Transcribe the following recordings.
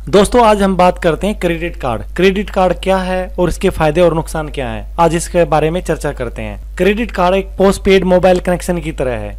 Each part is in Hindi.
दोस्तों आज हम बात करते हैं क्रेडिट कार्ड। क्रेडिट कार्ड क्या है और इसके फायदे और नुकसान क्या हैं, आज इसके बारे में चर्चा करते हैं। क्रेडिट कार्ड एक पोस्ट पेड मोबाइल कनेक्शन की तरह है,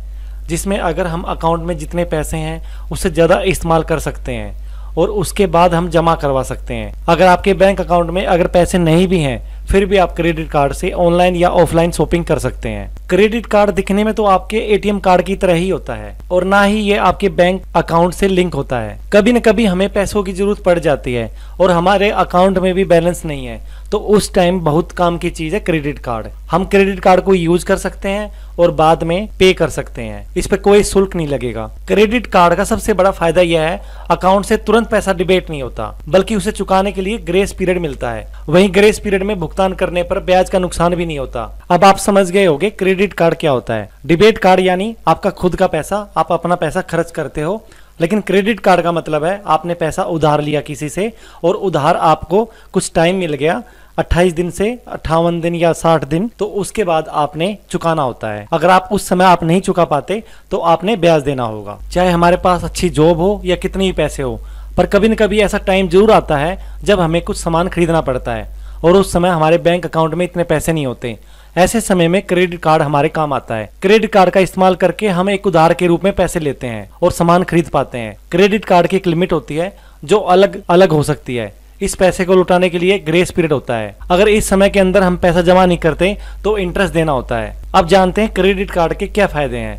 जिसमें अगर हम अकाउंट में जितने पैसे हैं उससे ज़्यादा इस्तेमाल कर सकते हैं और उसके बाद हम जमा करवा सकते हैं। अगर आपके बैंक अकाउंट में अगर पैसे नहीं भी हैं फिर भी आप क्रेडिट कार्ड से ऑनलाइन या ऑफलाइन शॉपिंग कर सकते हैं। क्रेडिट कार्ड दिखने में तो आपके एटीएम कार्ड की तरह ही होता है और ना ही ये आपके बैंक अकाउंट से लिंक होता है। कभी न कभी हमें पैसों की जरूरत पड़ जाती है और हमारे अकाउंट में भी बैलेंस नहीं है, तो उस टाइम बहुत काम की चीज है क्रेडिट कार्ड। हम क्रेडिट कार्ड को यूज कर सकते हैं और बाद में पे कर सकते हैं, इस पे कोई शुल्क नहीं लगेगा। क्रेडिट कार्ड का सबसे बड़ा फायदा यह है अकाउंट से तुरंत पैसा डिबेट नहीं होता, बल्कि उसे चुकाने के लिए ग्रेस पीरियड मिलता है। वहीं ग्रेस पीरियड में भुगतान करने पर ब्याज का नुकसान भी नहीं होता। अब आप समझ गए होंगे क्रेडिट कार्ड क्या होता है। डिबेट कार्ड यानी आपका खुद का पैसा, आप अपना पैसा खर्च करते हो, लेकिन क्रेडिट कार्ड का मतलब है आपने पैसा उधार लिया किसी से और उधार आपको कुछ टाइम मिल गया, 28 दिन से 58 दिन या 60 दिन, तो उसके बाद आपने चुकाना होता है। अगर आप उस समय आप नहीं चुका पाते तो आपने ब्याज देना होगा। चाहे हमारे पास अच्छी जॉब हो या कितने ही पैसे हो, पर कभी न कभी ऐसा टाइम जरूर आता है जब हमें कुछ सामान खरीदना पड़ता है और उस समय हमारे बैंक अकाउंट में इतने पैसे नहीं होते। ऐसे समय में क्रेडिट कार्ड हमारे काम आता है। क्रेडिट कार्ड का इस्तेमाल करके हम एक उधार के रूप में पैसे लेते हैं और सामान खरीद पाते हैं। क्रेडिट कार्ड की एक लिमिट होती है जो अलग अलग हो सकती है। इस पैसे को लौटाने के लिए ग्रेस पीरियड होता है। अगर इस समय के अंदर हम पैसा जमा नहीं करते तो इंटरेस्ट देना होता है। अब जानते हैं क्रेडिट कार्ड के क्या फायदे हैं।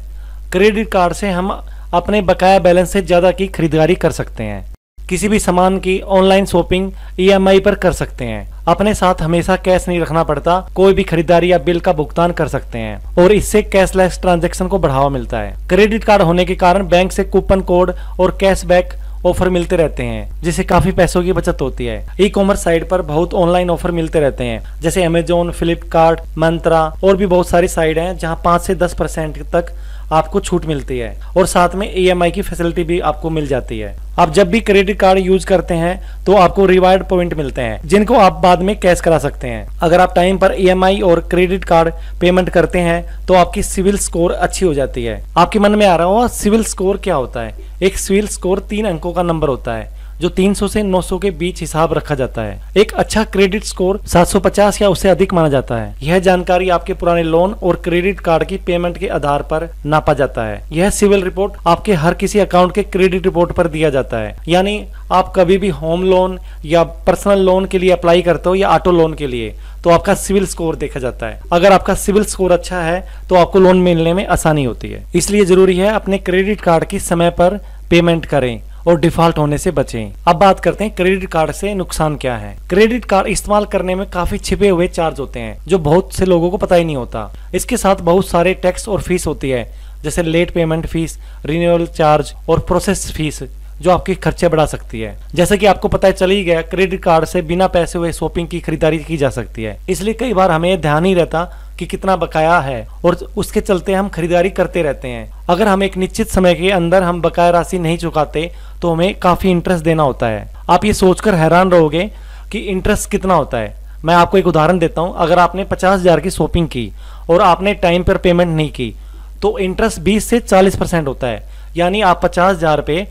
क्रेडिट कार्ड से हम अपने बकाया बैलेंस से ज्यादा की खरीदारी कर सकते हैं। किसी भी सामान की ऑनलाइन शॉपिंग EMI पर कर सकते हैं। अपने साथ हमेशा कैश नहीं रखना पड़ता, कोई भी खरीदारी या बिल का भुगतान कर सकते हैं और इससे कैशलेस ट्रांजैक्शन को बढ़ावा मिलता है। क्रेडिट कार्ड होने के कारण बैंक से कूपन कोड और कैशबैक ऑफर मिलते रहते हैं, जिससे काफी पैसों की बचत होती है। ई-कॉमर्स साइट पर बहुत ऑनलाइन ऑफर मिलते रहते हैं, जैसे अमेजोन, फ्लिपकार्ट, मंत्रा और भी बहुत सारी साइट हैं जहां 5 से 10% तक आपको छूट मिलती है और साथ में EMI की फैसिलिटी भी आपको मिल जाती है। आप जब भी क्रेडिट कार्ड यूज करते हैं तो आपको रिवार्ड पॉइंट मिलते हैं, जिनको आप बाद में कैश करा सकते हैं। अगर आप टाइम पर EMI और क्रेडिट कार्ड पेमेंट करते हैं तो आपकी सिविल स्कोर अच्छी हो जाती है। आपके मन में आ रहा होगा सिविल स्कोर क्या होता है। एक सिविल स्कोर 3 अंकों का नंबर होता है जो 300 से 900 के बीच हिसाब रखा जाता है। एक अच्छा क्रेडिट स्कोर 750 या उससे अधिक माना जाता है। यह जानकारी आपके पुराने लोन और क्रेडिट कार्ड की पेमेंट के आधार पर नापा जाता है। यह सिविल रिपोर्ट आपके हर किसी अकाउंट के क्रेडिट रिपोर्ट पर दिया जाता है। यानी आप कभी भी होम लोन या पर्सनल लोन के लिए अप्लाई करते हो या ऑटो लोन के लिए, तो आपका सिविल स्कोर देखा जाता है। अगर आपका सिविल स्कोर अच्छा है तो आपको लोन मिलने में आसानी होती है। इसलिए जरूरी है अपने क्रेडिट कार्ड की समय पर पेमेंट करें और डिफॉल्ट होने से बचें। अब बात करते हैं क्रेडिट कार्ड से नुकसान क्या है। क्रेडिट कार्ड इस्तेमाल करने में काफी छिपे हुए चार्ज होते हैं जो बहुत से लोगों को पता ही नहीं होता। इसके साथ बहुत सारे टैक्स और फीस होती है, जैसे late payment fees, renewal charge और प्रोसेस फीस, जो आपके खर्चे बढ़ा सकती है। जैसे कि आपको पता है चल ही गया, क्रेडिट कार्ड से बिना पैसे हुए शॉपिंग की खरीदारी की जा सकती है। इसलिए कई बार हमें ध्यान ही रहता कि कितना बकाया है और उसके चलते हम खरीदारी करते रहते हैं। अगर हम एक निश्चित समय के अंदर हम बकाया राशि नहीं चुकाते तो हमें काफी इंटरेस्ट देना होता है। आप ये सोचकर हैरान रहोगे कि इंटरेस्ट कितना होता है। मैं आपको एक उदाहरण देता हूँ। अगर आपने 50,000 की शॉपिंग की और आपने टाइम पर पेमेंट नहीं की तो इंटरेस्ट 20 से 40% होता है। यानी आप 50,000 पे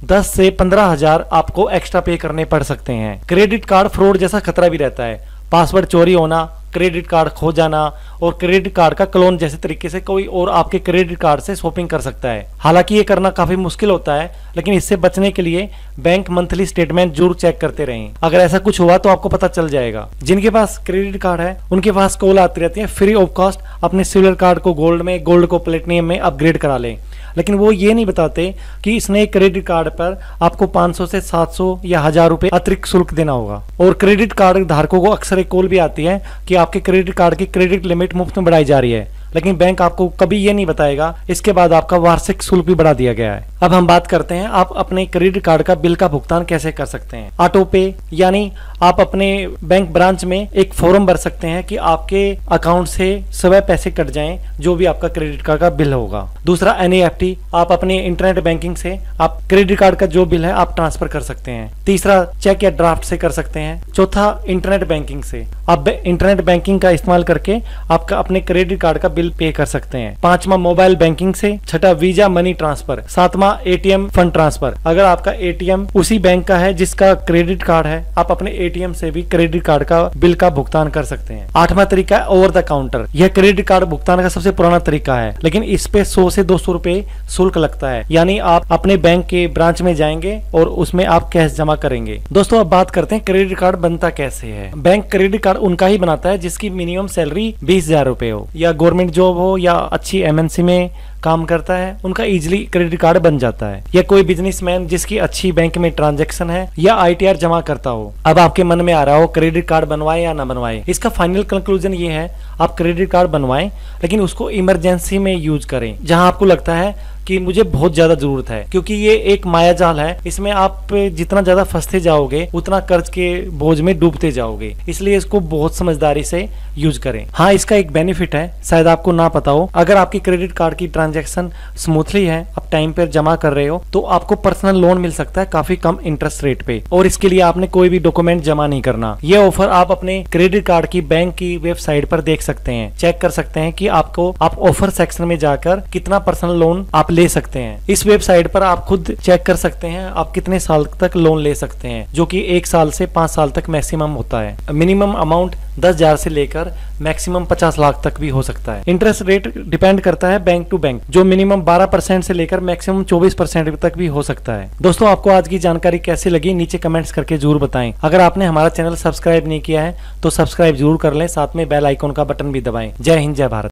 10 से 15,000 आपको एक्स्ट्रा पे करने पड़ सकते हैं। क्रेडिट कार्ड फ्रॉड जैसा खतरा भी रहता है। पासवर्ड चोरी होना, क्रेडिट कार्ड खो जाना और क्रेडिट कार्ड का क्लोन जैसे तरीके से कोई और आपके क्रेडिट कार्ड से शॉपिंग कर सकता है। हालांकि ये करना काफी मुश्किल होता है, लेकिन इससे बचने के लिए बैंक मंथली स्टेटमेंट जरूर चेक करते रहें। अगर ऐसा कुछ हुआ तो आपको पता चल जाएगा। जिनके पास क्रेडिट कार्ड है उनके पास कॉल आती रहती है फ्री ऑफ कॉस्ट अपने सिल्वर कार्ड को गोल्ड में, गोल्ड को प्लेटिनियम में अपग्रेड करा लें। लेकिन वो ये नहीं बताते कि इस नए क्रेडिट कार्ड पर आपको 500 से 700 या 1000 रुपए अतिरिक्त शुल्क देना होगा। और क्रेडिट कार्ड धारकों को अक्सर एक कॉल भी आती है कि आपके क्रेडिट कार्ड की क्रेडिट लिमिट मुफ्त में बढ़ाई जा रही है, लेकिन बैंक आपको कभी ये नहीं बताएगा इसके बाद आपका वार्षिक शुल्क भी बढ़ा दिया गया है। अब हम बात करते हैं आप अपने क्रेडिट कार्ड का बिल का भुगतान कैसे कर सकते हैं। ऑटो पे यानी आप अपने बैंक ब्रांच में एक फॉर्म भर सकते हैं कि आपके अकाउंट से स्वयं पैसे कट जाएं जो भी आपका क्रेडिट कार्ड का बिल होगा। दूसरा NEFT, आप अपने इंटरनेट बैंकिंग से आप क्रेडिट कार्ड का जो बिल है आप ट्रांसफर कर सकते हैं। तीसरा चेक या ड्राफ्ट से कर सकते हैं। चौथा इंटरनेट बैंकिंग से, आप इंटरनेट बैंकिंग का इस्तेमाल करके आपका अपने क्रेडिट कार्ड का बिल पे कर सकते हैं। पांचवा मोबाइल बैंकिंग से। छठा वीजा मनी ट्रांसफर। सातवां ATM फंड ट्रांसफर, अगर आपका ATM उसी बैंक का है जिसका क्रेडिट कार्ड है, आप अपने ATM से भी क्रेडिट कार्ड का बिल का भुगतान कर सकते हैं। आठवां तरीका है ओवर द काउंटर। यह क्रेडिट कार्ड भुगतान का सबसे पुराना तरीका है, लेकिन इस पे 100 से 200 रुपए शुल्क लगता है। यानी आप अपने बैंक के ब्रांच में जाएंगे और उसमें आप कैश जमा करेंगे। दोस्तों अब बात करते हैं क्रेडिट कार्ड बनता कैसे है। बैंक क्रेडिट कार्ड उनका ही बनाता है जिसकी मिनिमम सैलरी 20,000 रुपए हो, या गवर्नमेंट जॉब हो, या अच्छी MNC में काम करता है, उनका इजीली क्रेडिट कार्ड बन जाता है। या कोई बिजनेसमैन जिसकी अच्छी बैंक में ट्रांजैक्शन है, या ITR जमा करता हो। अब आपके मन में आ रहा हो क्रेडिट कार्ड बनवाए या ना बनवाए। इसका फाइनल कंक्लूजन ये है, आप क्रेडिट कार्ड बनवाएं, लेकिन उसको इमरजेंसी में यूज करें, जहां आपको लगता है कि मुझे बहुत ज्यादा जरूरत है, क्योंकि ये एक मायाजाल है। इसमें आप जितना ज्यादा फंसते जाओगे उतना कर्ज के बोझ में डूबते जाओगे, इसलिए इसको बहुत समझदारी से यूज करें। हाँ, इसका एक बेनिफिट है, शायद आपको ना पता हो, अगर आपकी क्रेडिट कार्ड की ट्रांजैक्शन स्मूथली है, आप टाइम पर जमा कर रहे हो, तो आपको पर्सनल लोन मिल सकता है काफी कम इंटरेस्ट रेट पे, और इसके लिए आपने कोई भी डॉक्यूमेंट जमा नहीं करना। ये ऑफर आप अपने क्रेडिट कार्ड की बैंक की वेबसाइट पर देख सकते हैं, चेक कर सकते हैं कि आपको आप ऑफर सेक्शन में जाकर कितना पर्सनल लोन आप ले सकते हैं। इस वेबसाइट पर आप खुद चेक कर सकते हैं आप कितने साल तक लोन ले सकते हैं, जो कि 1 साल से 5 साल तक मैक्सिमम होता है। मिनिमम अमाउंट 10,000 से लेकर मैक्सिमम 50 लाख तक भी हो सकता है। इंटरेस्ट रेट डिपेंड करता है बैंक टू बैंक, जो मिनिमम 12% से लेकर मैक्सिमम 24% तक भी हो सकता है। दोस्तों आपको आज की जानकारी कैसी लगी नीचे कमेंट्स करके जरूर बताएं। अगर आपने हमारा चैनल सब्सक्राइब नहीं किया है तो सब्सक्राइब जरूर कर लें, साथ में बेल आइकॉन का बटन भी दबाएं। जय हिंद, जय भारत।